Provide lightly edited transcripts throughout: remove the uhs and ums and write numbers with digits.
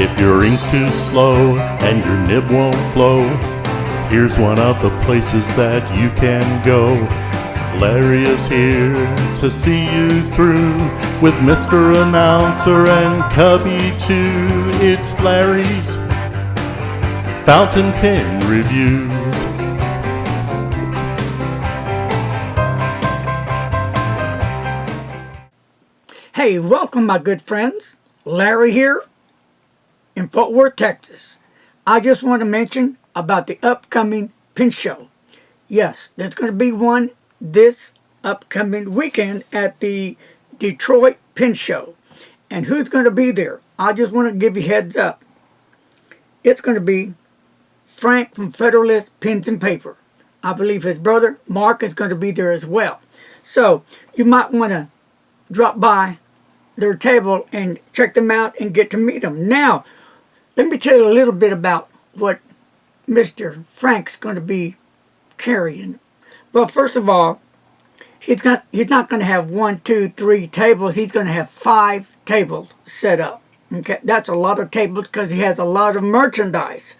If your ink's too slow and your nib won't flow, here's one of the places that you can go. Larry is here to see you through with Mr. Announcer and Cubby too. It's Larry's Fountain Pen Reviews. Hey, welcome my good friends. Larry here in Fort Worth, Texas. I just want to mention about the upcoming pen show. Yes, there's going to be one this upcoming weekend at the Detroit Pen Show. And who's going to be there? I just want to give you heads up. It's going to be Frank from Federalist Pens and Paper. I believe his brother Mark is going to be there as well. So you might want to drop by their table and check them out and get to meet them. Now, let me tell you a little bit about what Mr. Frank's going to be carrying. Well, first of all, he's not going to have 1, 2, 3 tables. He's going to have 5 tables set up. Okay, that's a lot of tables because he has a lot of merchandise.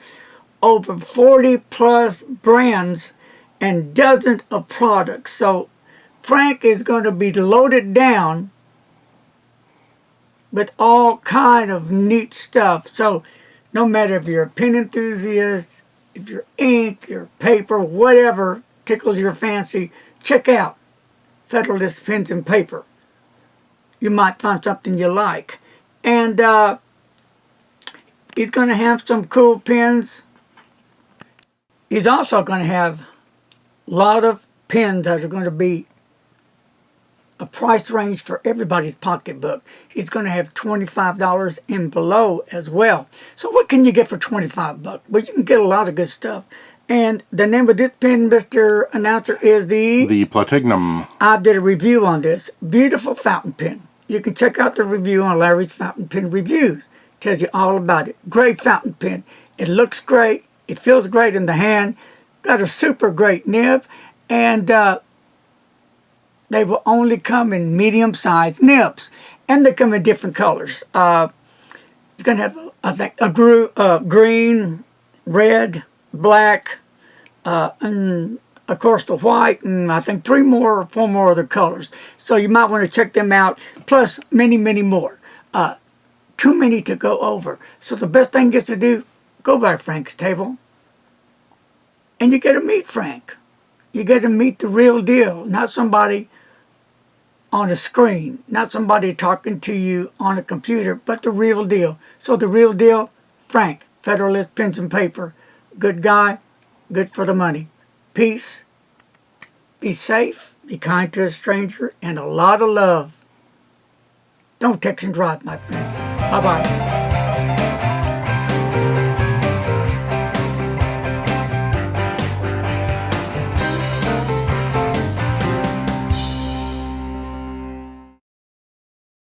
Over 40 plus brands and dozens of products. So Frank is going to be loaded down with all kind of neat stuff. So no matter if you're a pen enthusiast, if you're ink, your paper, whatever tickles your fancy, check out Federalist Pens and Paper. You might find something you like. And he's going to have some cool pens. He's also going to have a lot of pens that are going to be a price range for everybody's pocketbook. He's going to have $25 and below as well. So what can you get for $25? Well, you can get a lot of good stuff. And the name of this pen, Mr. Announcer, is The Platinum. I did a review on this. Beautiful fountain pen. You can check out the review on Larry's Fountain Pen Reviews. Tells you all about it. Great fountain pen. It looks great. It feels great in the hand. Got a super great nib. And they will only come in medium-sized nibs. And they come in different colors. It's going to have, I think, a green, red, black, and of course the white, and I think 4 more other colors. So you might want to check them out, plus many, many more. Too many to go over. So the best thing is to do, go by Frank's table, and you get to meet Frank. You get to meet the real deal, not somebody on a screen, not somebody talking to you on a computer, but the real deal. So the real deal, Frank, Federalist Pens and Paper. Good guy, good for the money. Peace, be safe, be kind to a stranger, and a lot of love. Don't text and drive, my friends. Bye-bye.